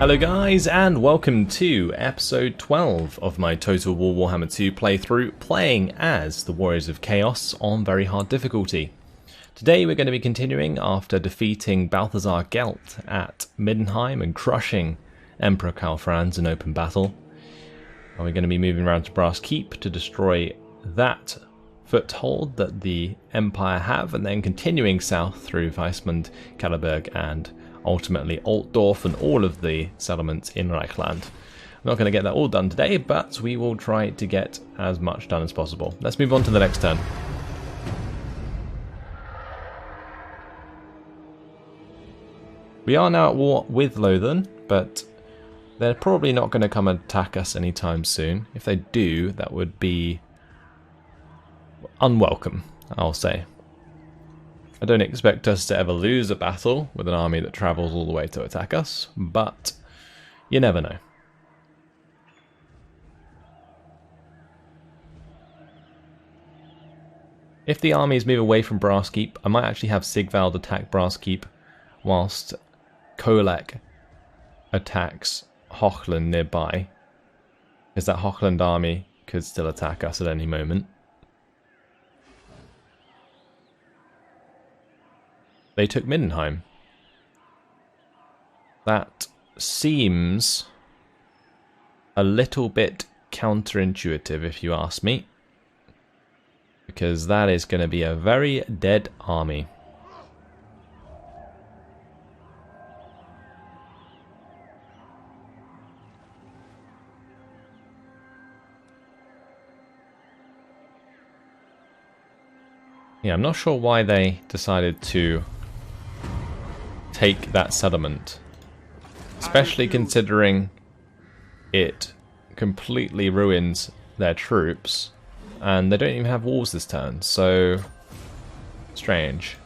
Hello guys, and welcome to episode 12 of my Total War Warhammer 2 playthrough, playing as the Warriors of Chaos on very hard difficulty. Today we're going to be continuing after defeating Balthazar Gelt at Middenheim and crushing Emperor Karl Franz in open battle. And we're going to be moving around to Brass Keep to destroy that foothold that the Empire have, and then continuing south through Weismund, Kalleberg and ultimately Altdorf and all of the settlements in Reichland. I'm not going to get that all done today, but we will try to get as much done as possible. Let's move on to the next turn. We are now at war with Lothen, but they're probably not going to come and attack us anytime soon. If they do, that would be unwelcome, I'll say. I don't expect us to ever lose a battle with an army that travels all the way to attack us, but you never know. If the armies move away from Brass Keep, I might actually have Sigvald attack Brass Keep whilst Kolek attacks Hochland nearby, because that Hochland army could still attack us at any moment. They took Middenheim. That seems a little bit counterintuitive if you ask me, because that is going to be a very dead army. Yeah, I'm not sure why they decided to take that settlement, especially considering it completely ruins their troops and they don't even have walls this turn, so strange.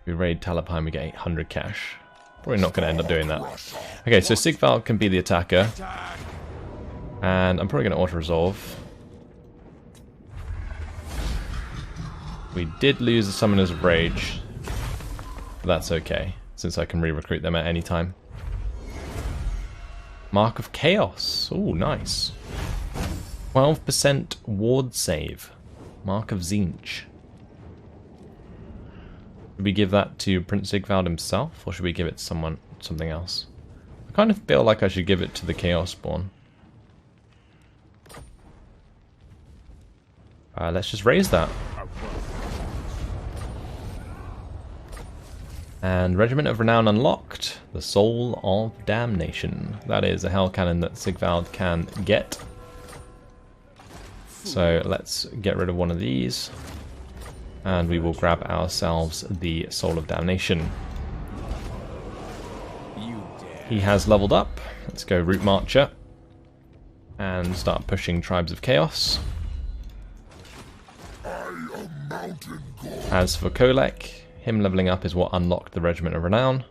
We raid Talabheim, we get 800 cash. Probably not going to end up doing that. Okay, so Sigvald can be the attacker, and I'm probably going to auto-resolve. We did lose the Summoners of Rage, but that's okay, since I can re-recruit them at any time. Mark of Chaos. Oh, nice. 12% ward save. Mark of Zinch. Should we give that to Prince Sigvald himself, or should we give it to something else? I kind of feel like I should give it to the Chaos Spawn. Let's just raise that. And Regiment of Renown unlocked. The Soul of Damnation. That is a hell cannon that Sigvald can get. So let's get rid of one of these. And we will grab ourselves the Soul of Damnation. He has leveled up. Let's go Route Marcher. And start pushing Tribes of Chaos. As for Kolek, him leveling up is what unlocked the Regiment of Renown.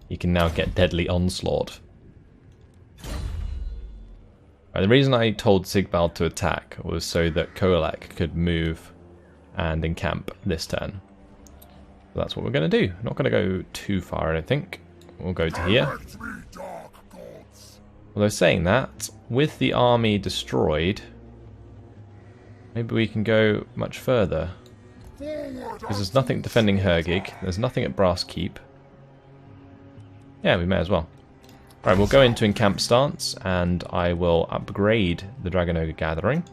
He can now get Deadly Onslaught. The reason I told Sigvald to attack was so that Kolek could move and encamp this turn. So that's what we're going to do. Not going to go too far, I don't think. We'll go to here. Although saying that, with the army destroyed, maybe we can go much further. Because there's nothing defending Hergig, there's nothing at Brass Keep. Yeah, we may as well. Alright, we'll go into encamp stance, and I will upgrade the Dragon Ogre Gathering.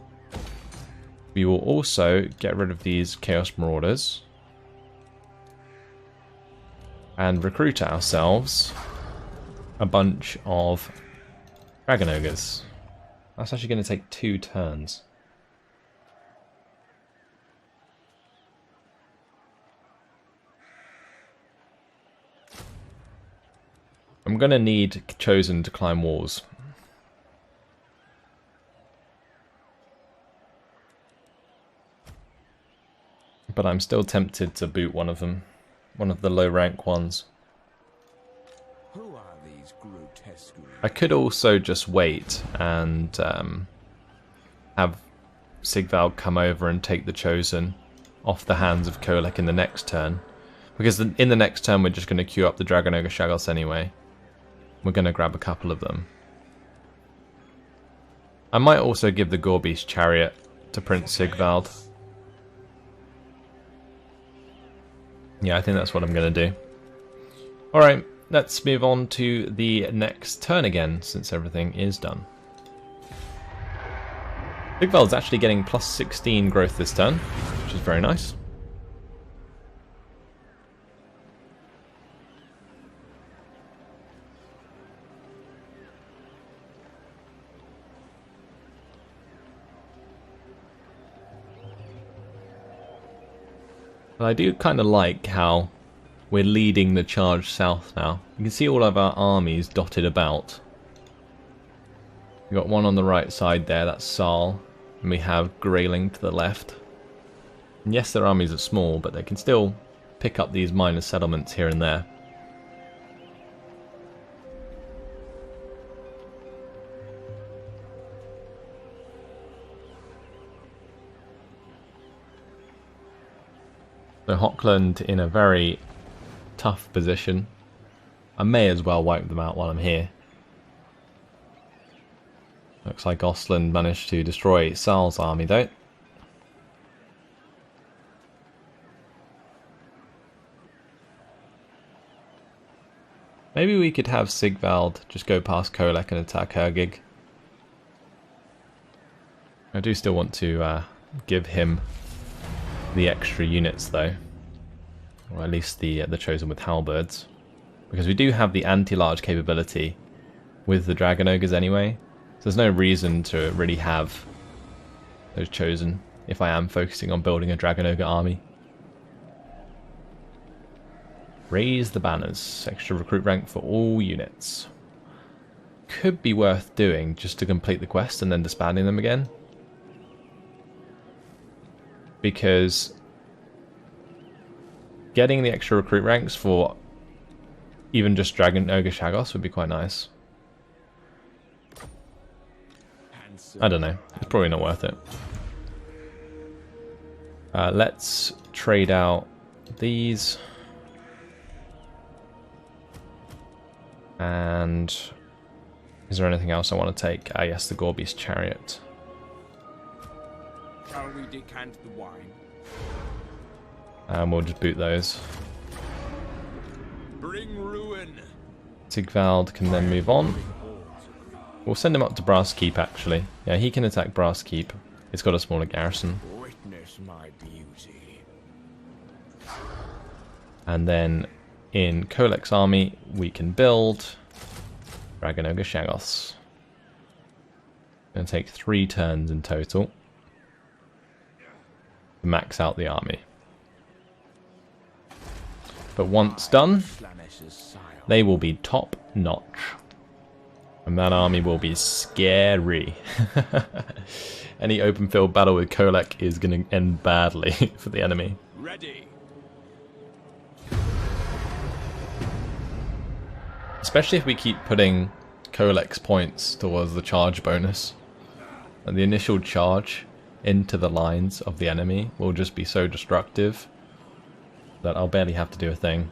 We will also get rid of these Chaos Marauders. And recruit ourselves a bunch of Dragon Ogres. That's actually going to take 2 turns. I'm going to need Chosen to climb walls. But I'm still tempted to boot one of them. One of the low rank ones. Who are these grotesque? I could also just wait and have Sigvald come over and take the Chosen off the hands of Kolek in the next turn. Because in the next turn we're just going to queue up the Dragon Ogre Shagos anyway. We're going to grab a couple of them. I might also give the Gorbeast chariot to Prince Sigvald. Yeah, I think that's what I'm going to do. Alright, let's move on to the next turn again, since everything is done. Sigvald's actually getting plus 16 growth this turn, which is very nice. But I do kind of like how we're leading the charge south now. You can see all of our armies dotted about. We've got one on the right side there, that's Saal. And we have Greyling to the left. And yes, their armies are small, but they can still pick up these minor settlements here and there. So Hochland in a very tough position. I may as well wipe them out while I'm here. Looks like Ostland managed to destroy Saal's army though. Maybe we could have Sigvald just go past Kolek and attack Hergig. I do still want to give him the extra units though, or at least the chosen with halberds, because we do have the anti-large capability with the dragon ogres anyway, so there's no reason to really have those chosen if I am focusing on building a dragon ogre army. Raise the banners, extra recruit rank for all units. Could be worth doing just to complete the quest and then disbanding them again. Because getting the extra recruit ranks for even just Dragon Ogre Shagos would be quite nice. I don't know, it's probably not worth it. Let's trade out these. And is there anything else I want to take? Ah yes, the Gorbeast chariot. Shall we decant the wine? And we'll just boot those. Bring ruin. Sigvald can then move on. We'll send him up to Brass Keep actually. Yeah, he can attack Brass Keep. It's got a smaller garrison. Witness my beauty. And then in Kolek's army we can build Dragon Ogre Shagos. Gonna take 3 turns in total to max out the army. But once done, they will be top notch. And that army will be scary. Any open field battle with Kolek is going to end badly for the enemy. Ready. Especially if we keep putting Kolek's points towards the charge bonus. And the initial charge into the lines of the enemy will just be so destructive that I'll barely have to do a thing.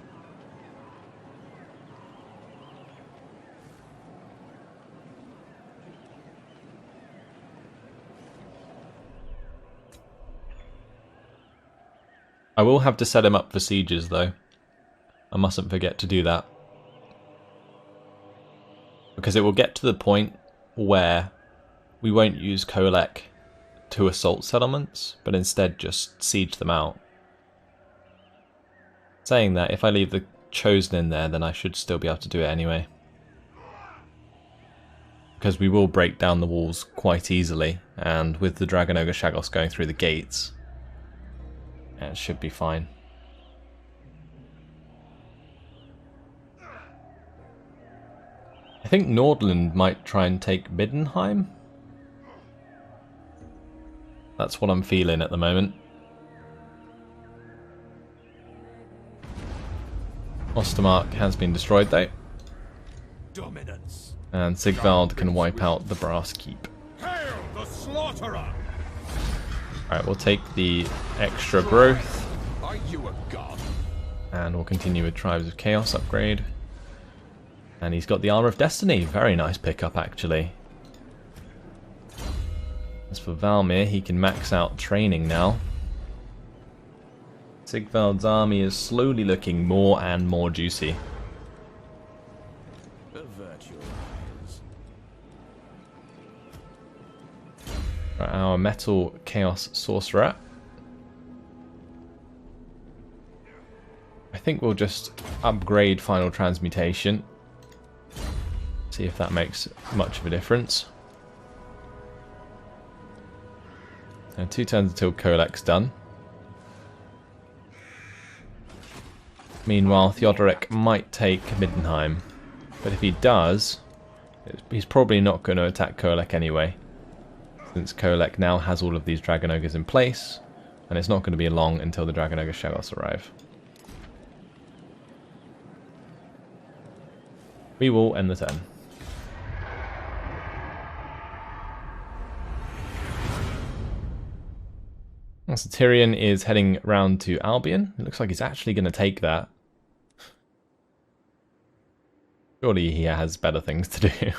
I will have to set him up for sieges though. I mustn't forget to do that. Because it will get to the point where we won't use Kolek to assault settlements, but instead just siege them out. Saying that, if I leave the chosen in there, then I should still be able to do it anyway. Because we will break down the walls quite easily, and with the Dragon Ogre Shagos going through the gates, it should be fine. I think Nordland might try and take Middenheim. That's what I'm feeling at the moment. Ostermark has been destroyed though. Dominance. And Sigvald can wipe out the Brass Keep. Hail the slaughterer! Alright, we'll take the extra growth. Are you a god? And we'll continue with Tribes of Chaos upgrade. And he's got the Armor of Destiny. Very nice pickup, actually. As for Valmir, he can max out training now. Sigvald's army is slowly looking more and more juicy. Avert your eyes. Our Metal Chaos Sorcerer. I think we'll just upgrade Final Transmutation. See if that makes much of a difference. And 2 turns until Kolek's done. Meanwhile, Theodoric might take Middenheim. But if he does, he's probably not going to attack Kolek anyway. Since Kolek now has all of these Dragon Ogres in place. And it's not going to be long until the Dragon Ogre Shaggoths arrive. We will end the turn. So Tyrion is heading round to Albion. It looks like he's actually going to take that. Surely he has better things to do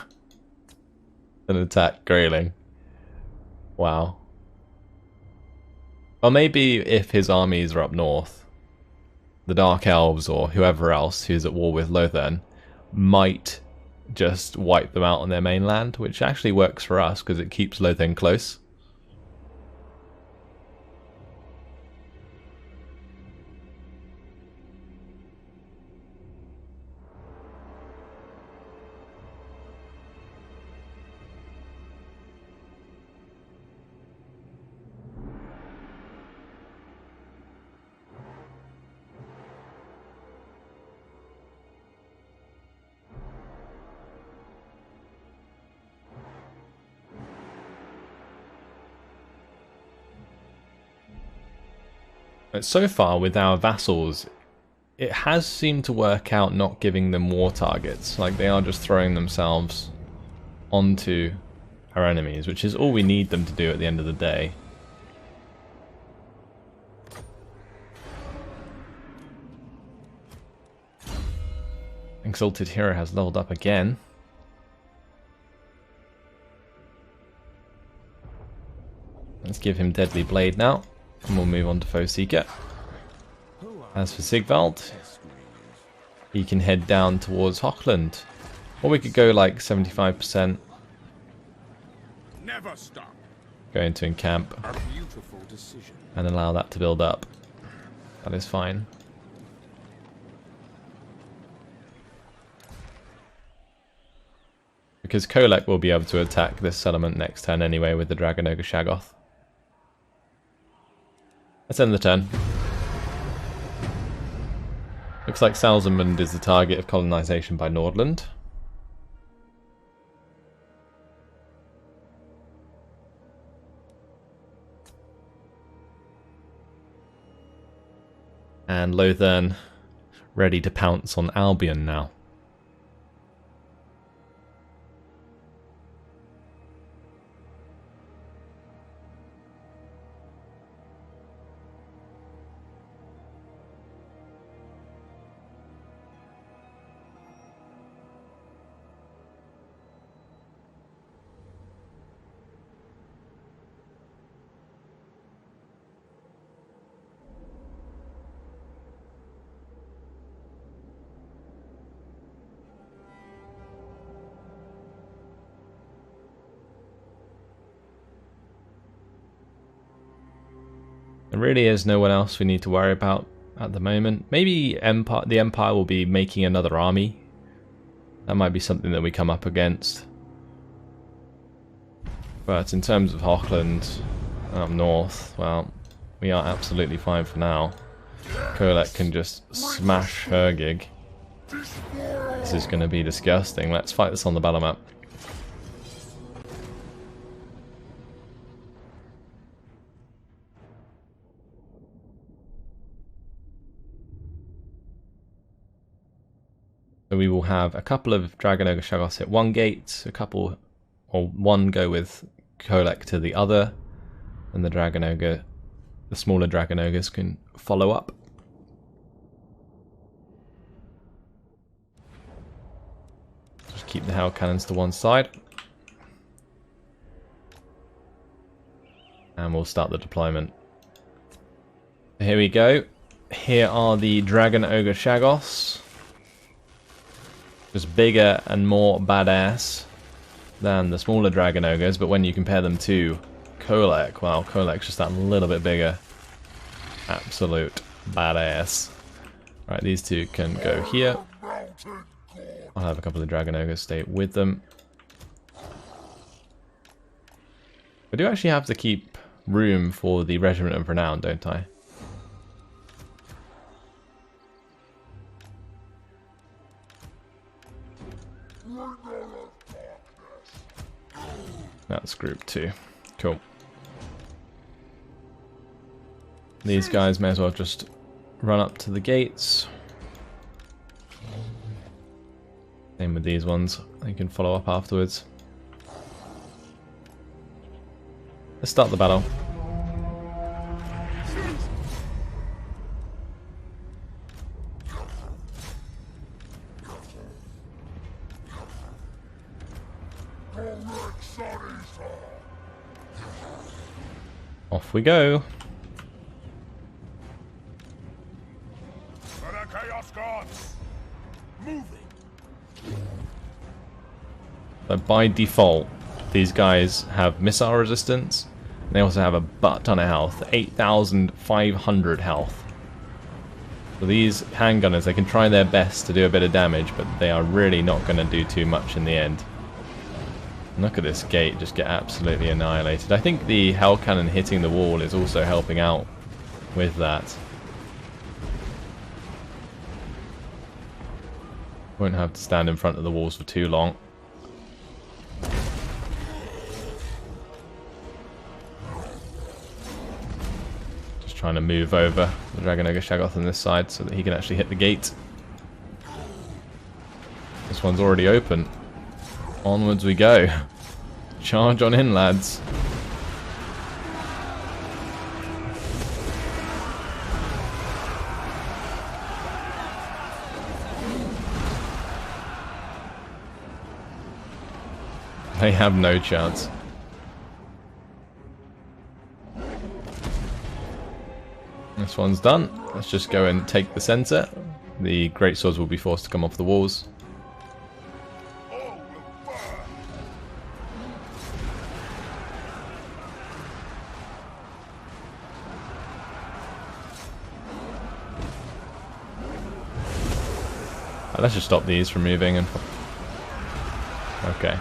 than attack Greyling. Wow. Or maybe if his armies are up north, the Dark Elves or whoever else who's at war with Lothern might just wipe them out on their mainland, which actually works for us because it keeps Lothern close. But so far with our vassals, it has seemed to work out not giving them war targets. Like they are just throwing themselves onto our enemies, which is all we need them to do at the end of the day. Exalted Hero has leveled up again. Let's give him Deadly Blade now. And we'll move on to Foe Seeker. As for Sigvald, he can head down towards Hochland. Or we could go like 75%. Never stop. Go into encamp. A beautiful decision. And allow that to build up. That is fine. Because Kolek will be able to attack this settlement next turn anyway with the Dragon Ogre Shaggoth. Let's end the turn. Looks like Salzamund is the target of colonization by Nordland. And Lothern ready to pounce on Albion now. There really is no one else we need to worry about at the moment. Maybe the Empire will be making another army. That might be something that we come up against. But in terms of Hochland up north, well, we are absolutely fine for now. Kolek can just smash her gig. This is going to be disgusting. Let's fight this on the battle map. So we will have a couple of Dragon Ogre Shaggoths hit one gate, a couple, or one go with Kolek to the other, and the Dragon Ogre, the smaller Dragon Ogres can follow up. keep the hell cannons to one side. And we'll start the deployment. Here we go. Here are the Dragon Ogre Shaggoths. Just bigger and more badass than the smaller Dragon Ogres, but when you compare them to Kolek, well, Kolek's just that little bit bigger. Absolute badass. Right, these two can go here. I'll have a couple of Dragon Ogres stay with them. I do actually have to keep room for the Regiment of Renown, don't I? That's group 2. Cool. These guys may as well just run up to the gates. Same with these ones. They can follow up afterwards. Let's start the battle. Off we go. For the Chaos Gods! Moving! So by default, these guys have missile resistance. And they also have a butt ton of health, 8,500 health. So these handgunners, they can try their best to do a bit of damage, but they are really not going to do too much in the end. Look at this gate just get absolutely annihilated. I think the hell cannon hitting the wall is also helping out with that. Won't have to stand in front of the walls for too long. Just trying to move over the Dragon Ogre Shaggoth on this side so that he can actually hit the gate. This one's already open. Onwards we go. Charge on in, lads. They have no chance. This one's done. Let's just go and take the center. The greatswords will be forced to come off the walls. Let's just stop these from moving and... Okay.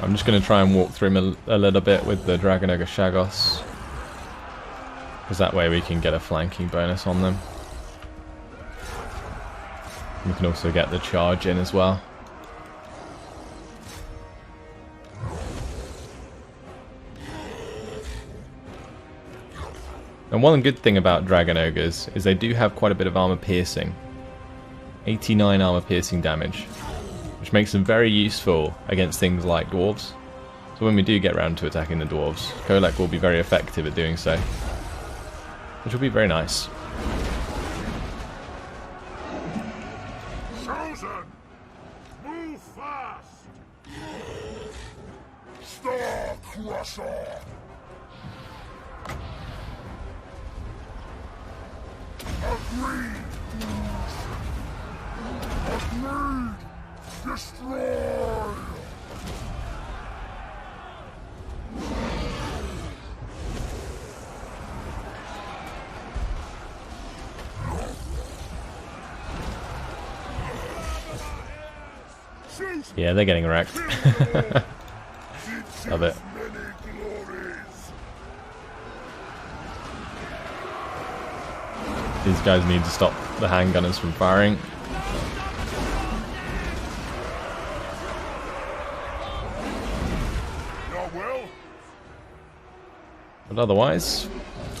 I'm just going to try and walk through him a little bit with the Dragon Ogre Shaggoths, because that way we can get a flanking bonus on them. We can also get the charge in as well. And one good thing about Dragon Ogres is they do have quite a bit of armor piercing. 89 armor piercing damage, which makes them very useful against things like dwarves. So when we do get around to attacking the dwarves, Kolek will be very effective at doing so, which will be very nice. Chosen! Move fast! Star Crusher! Agreed! Agreed! Destroy! Yeah, they're getting wrecked. Love it. These guys need to stop the handgunners from firing. But otherwise,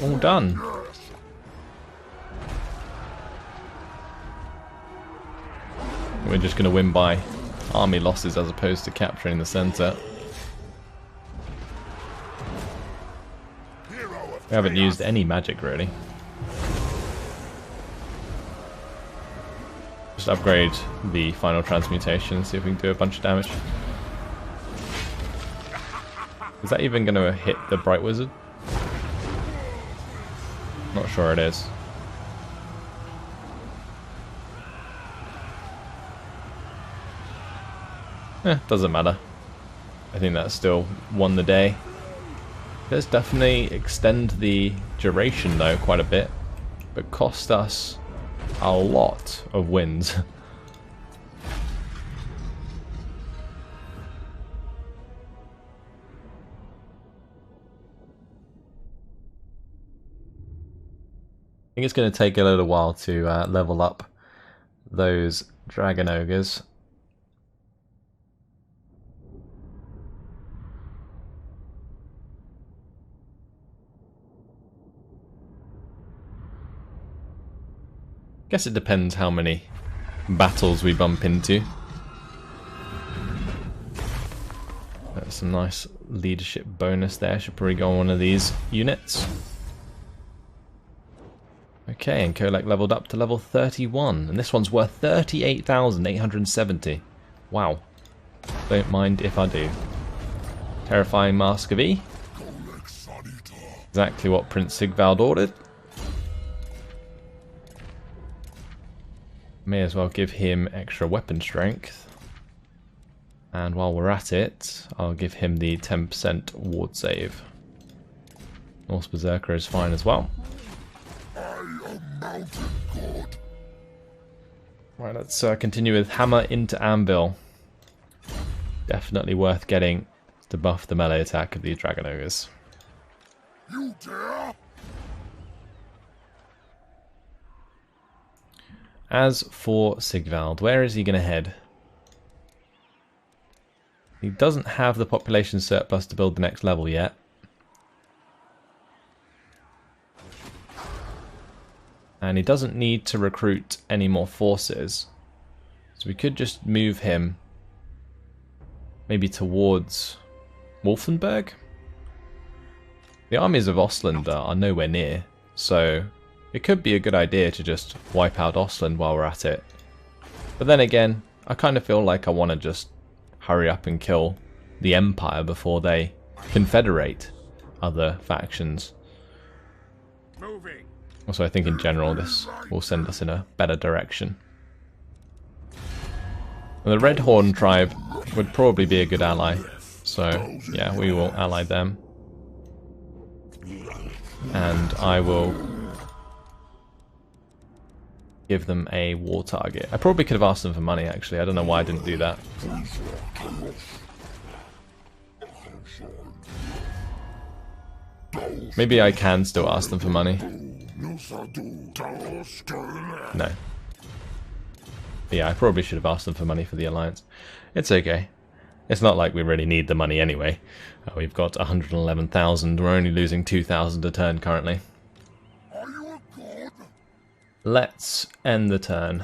all done. We're just going to win by army losses as opposed to capturing the center. We haven't used any magic really. Just upgrade the final transmutation and see if we can do a bunch of damage. Is that even going to hit the Bright Wizard? Not sure it is. Doesn't matter. I think that still won the day. Does definitely extend the duration though quite a bit, but cost us a lot of wins. I think it's going to take a little while to level up those Dragon Ogres. Guess it depends how many battles we bump into. That's some nice leadership bonus there. Should probably go on one of these units. Okay, and Kolek leveled up to level 31, and this one's worth 38,870. Wow. Don't mind if I do. Terrifying Mask of E. Exactly what Prince Sigvald ordered. May as well give him extra weapon strength. And while we're at it, I'll give him the 10% ward save. Norse Berserker is fine as well. Right, let's continue with Hammer into Anvil. Definitely worth getting to buff the melee attack of these Dragon Ogres. You dare? As for Sigvald, where is he going to head? He doesn't have the population surplus to build the next level yet. And he doesn't need to recruit any more forces. So we could just move him maybe towards Wolfenburg? The armies of Ostland are nowhere near, so it could be a good idea to just wipe out Ostland while we're at it. But then again, I kind of feel like I want to just hurry up and kill the Empire before they confederate other factions. Moving. Also, I think in general this will send us in a better direction. And the Red Horn tribe would probably be a good ally, so yeah, we will ally them. And I will give them a war target. I probably could have asked them for money actually, I don't know why I didn't do that. Maybe I can still ask them for money. No. But yeah, I probably should have asked them for money for the alliance. It's okay. It's not like we really need the money anyway. We've got 111,000, we're only losing 2,000 a turn currently. Are you a god? Let's end the turn.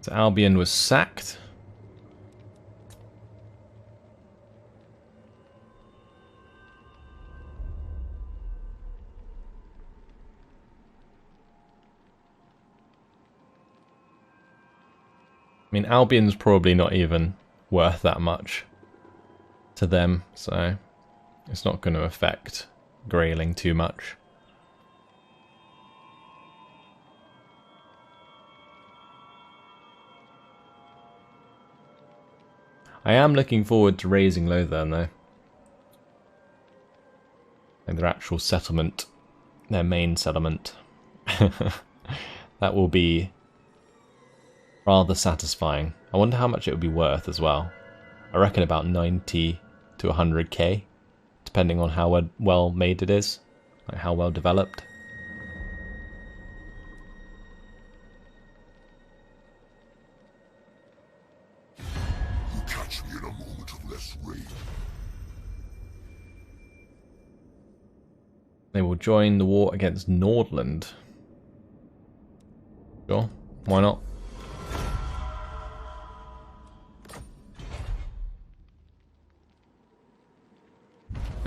So Albion was sacked. I mean, Albion's probably not even worth that much to them, so it's not going to affect Grayling too much. I am looking forward to raising Lothern though. And their actual settlement, their main settlement. That will be rather satisfying. I wonder how much it would be worth as well. I reckon about 90 to 100k, depending on how well made it is, like how well developed. You catch me in a moment of less rain. They will join the war against Nordland. Sure, why not?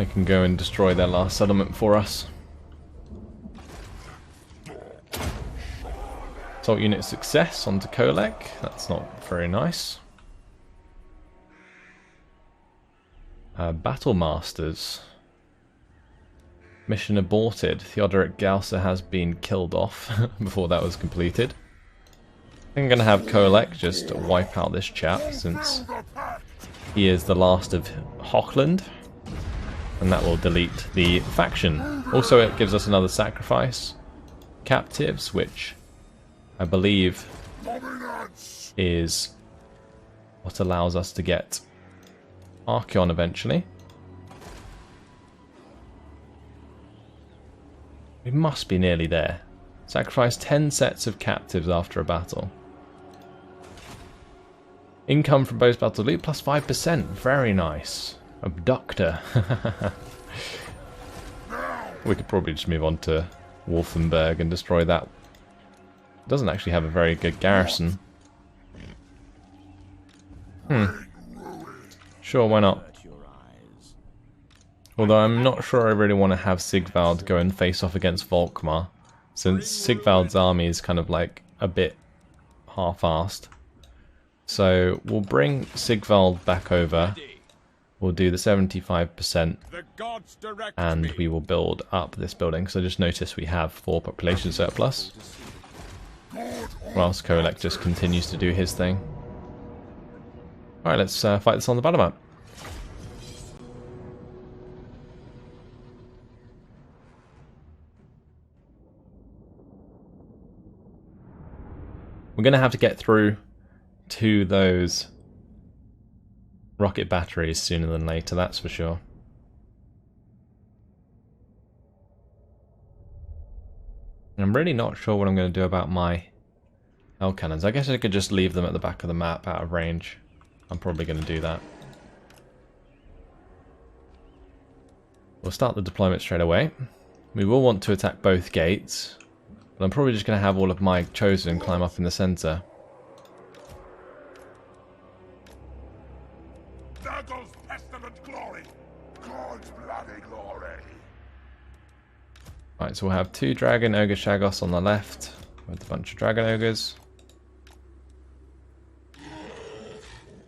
They can go and destroy their last settlement for us. Assault unit success onto Kolek. That's not very nice. Battle Masters. Mission aborted. Theodoric Gausser has been killed off before that was completed. I think I'm going to have Kolek just wipe out this chap since he is the last of Hochland. And that will delete the faction. Also, it gives us another sacrifice. Captives, which I believe is what allows us to get Archeon eventually. We must be nearly there. Sacrifice 10 sets of captives after a battle. Income from post-battle loot plus 5%. Very nice. Abductor. We could probably just move on to Wolfenberg and destroy that. It doesn't actually have a very good garrison. Sure, why not? Although I'm not sure I really want to have Sigvald go and face off against Volkmar, since Sigvald's army is kind of like a bit half-assed. So we'll bring Sigvald back over. We'll do the 75% and we will build up this building. So I just noticed we have 4 population surplus. Whilst Kolek just continues to do his thing. Alright, let's fight this on the battle map. We're going to have to get through to those rocket batteries sooner than later, that's for sure. I'm really not sure what I'm going to do about my hell cannons. I guess I could just leave them at the back of the map out of range. I'm probably going to do that. We'll start the deployment straight away. We will want to attack both gates, but I'm probably just going to have all of my chosen climb up in the centre. There goes pestilent glory, God's bloody glory. Right, so we'll have 2 Dragon Ogre Shagos on the left with a bunch of Dragon Ogres.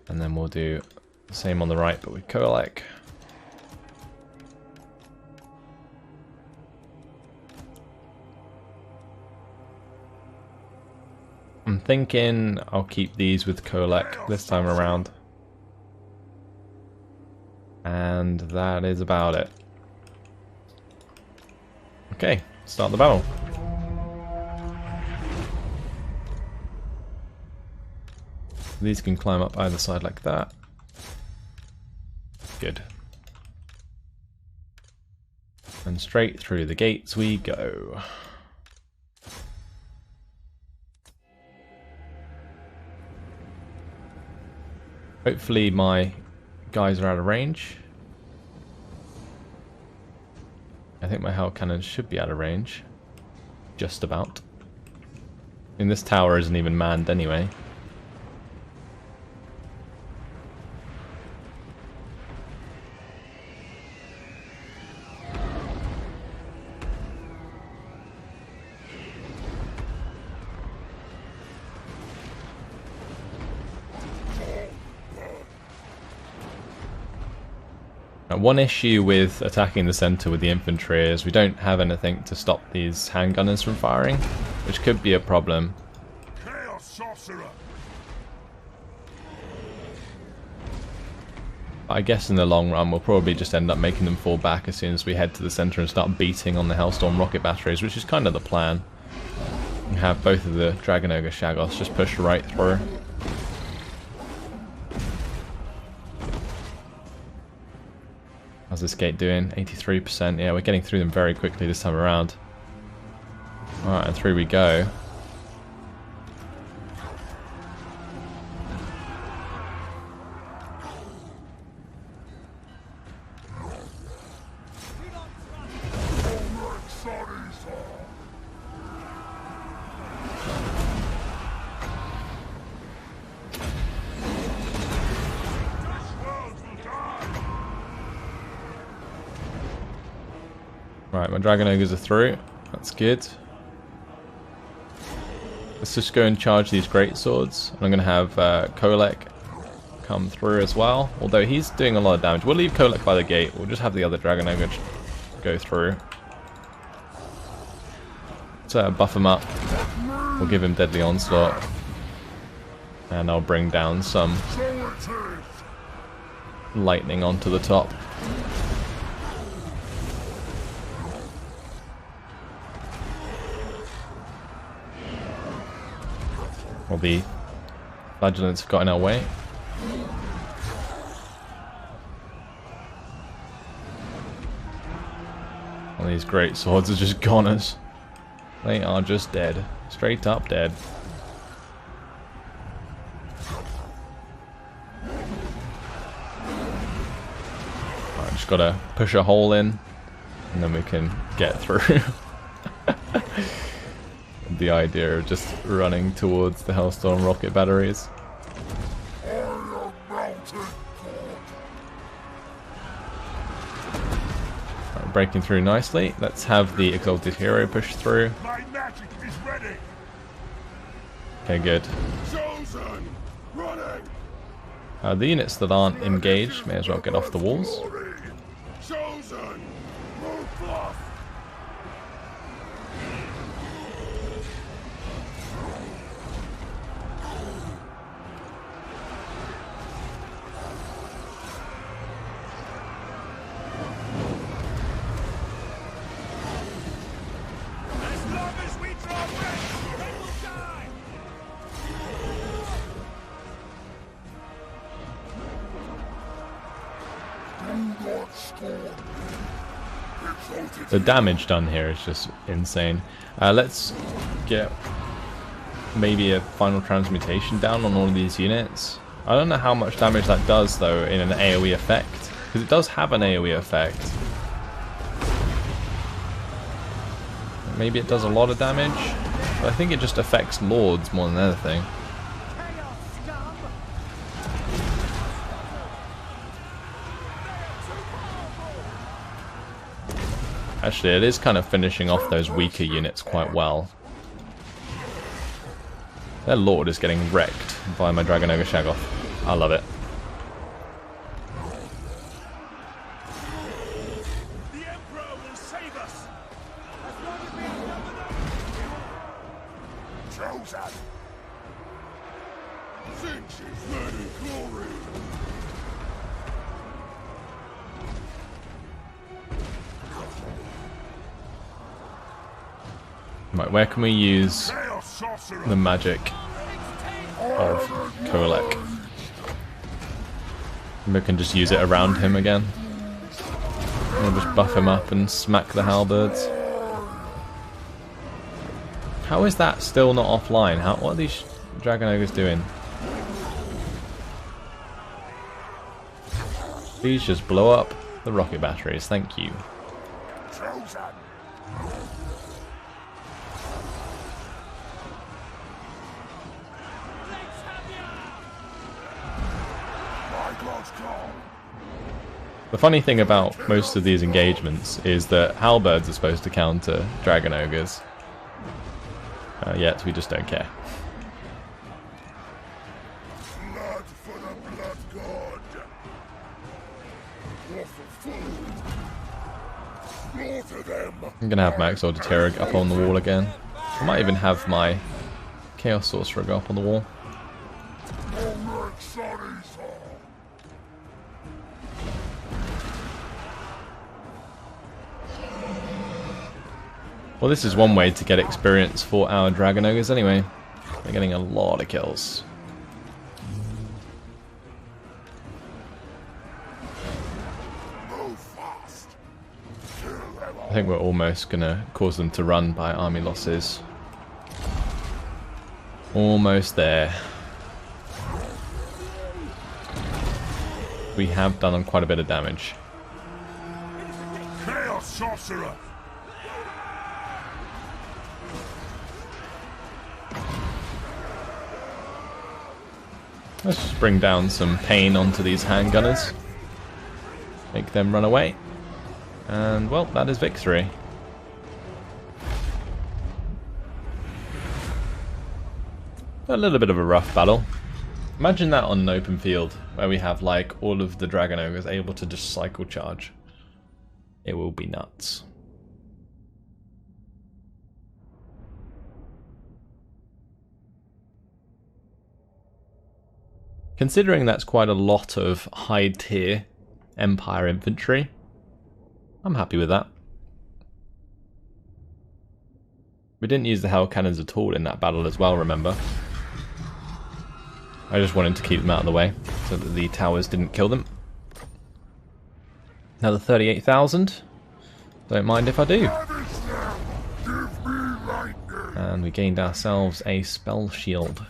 And then we'll do the same on the right but with Kolek. I'm thinking I'll keep these with Kolek this time around. And that is about it. Okay, start the battle. These can climb up either side like that. Good. And straight through the gates we go. Hopefully my guys are out of range. I think my hell cannons should be out of range. Just about. And this tower isn't even manned anyway. One issue with attacking the centre with the infantry is we don't have anything to stop these handgunners from firing, which could be a problem. Chaos sorcerer. I guess in the long run we'll probably just end up making them fall back as soon as we head to the centre and start beating on the Hellstorm rocket batteries, which is kind of the plan. And have both of the Dragon Ogre Shagos just push right through. How's this gate doing? 83%. Yeah, we're getting through them very quickly this time around. Alright, and through we go. Right, my Dragon Ogres are through. That's good. Let's just go and charge these great swords. I'm going to have Kolek come through as well. Although he's doing a lot of damage. We'll leave Kolek by the gate. We'll just have the other Dragon Ogre go through. Let's buff him up. We'll give him Deadly Onslaught. And I'll bring down some lightning onto the top. Well, the flagellants have got in our way. Well, these great swords are just goners. They are just dead. Straight up dead. I just gotta push a hole in, and then we can get through. The idea of just running towards the Hellstorm rocket batteries. Breaking through nicely. Let's have the Exalted Hero push through. My magic is ready. Okay, good. Chosen. Running. The units that aren't engaged may as well get off the walls. Chosen. Move fast. The damage done here is just insane. Let's get maybe a final transmutation down on all of these units. I don't know how much damage that does though in an AoE effect, because it does have an AoE effect. Maybe it does a lot of damage, but I think it just affects lords more than anything. Actually, it is kind of finishing off those weaker units quite well. Their lord is getting wrecked by my Dragon Ogre Shagoth. I love it. The Emperor will save us. Chosen. Since she's learning glory. Right, where can we use the magic of Kolek? We can just use it around him again. We'll just buff him up and smack the halberds. How is that still not offline? What are these Dragon Ogres doing? Please just blow up the rocket batteries, thank you. The funny thing about most of these engagements is that halberds are supposed to counter Dragon Ogres. Yet we just don't care. Blood for the blood god. War for food. Slaughter them. I'm gonna have my Exalted Hero up on the wall again. I might even have my Chaos Sorcerer go up on the wall. Well, this is one way to get experience for our Dragon Ogres anyway. They're getting a lot of kills. I think we're almost gonna cause them to run by army losses. Almost there. We have done quite a bit of damage. Chaos Sorcerer. Let's just bring down some pain onto these handgunners. Make them run away. And, well, that is victory. A little bit of a rough battle. Imagine that on an open field where we have like all of the Dragon Ogres able to just cycle charge. It will be nuts. Considering that's quite a lot of high tier Empire infantry, I'm happy with that. We didn't use the Hell Cannons at all in that battle as well, remember? I just wanted to keep them out of the way so that the towers didn't kill them. Another 38,000. Don't mind if I do. And we gained ourselves a spell shield.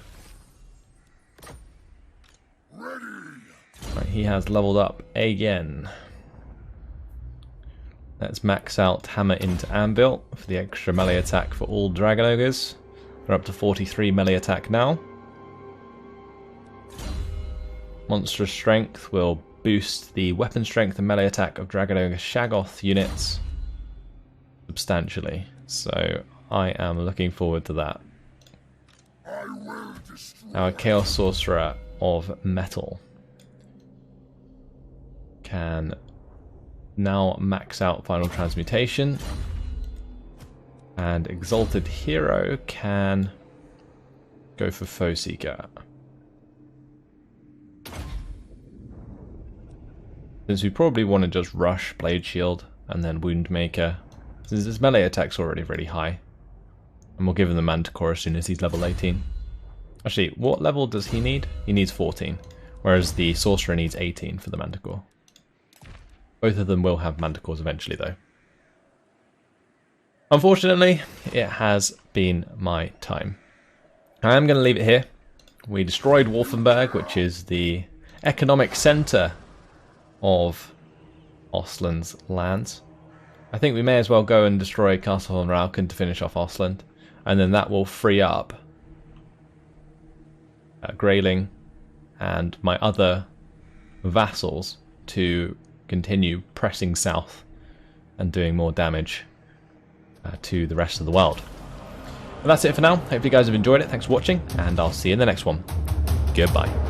Right, he has leveled up again. Let's max out Hammer into Anvil for the extra melee attack for all Dragon Ogres. They're up to 43 melee attack now. Monstrous Strength will boost the weapon strength and melee attack of Dragon Ogre Shaggoth units substantially. So I am looking forward to that. Our Chaos Sorcerer of Metal can now max out Final Transmutation, and Exalted Hero can go for Foe Seeker. Since we probably want to just rush Blade Shield and then Wound Maker, since his melee attack's already really high. And we'll give him the Manticore as soon as he's level 18. Actually, what level does he need? He needs 14, whereas the Sorcerer needs 18 for the Manticore. Both of them will have Manticores eventually, though. Unfortunately, it has been my time. I am going to leave it here. We destroyed Wolfenburg, which is the economic centre of Ostland's lands. I think we may as well go and destroy Castle von Rauken to finish off Ostland, and then that will free up Greyling and my other vassals to continue pressing south and doing more damage to the rest of the world. But that's it for now. Hope you guys have enjoyed it. Thanks for watching, and I'll see you in the next one. Goodbye.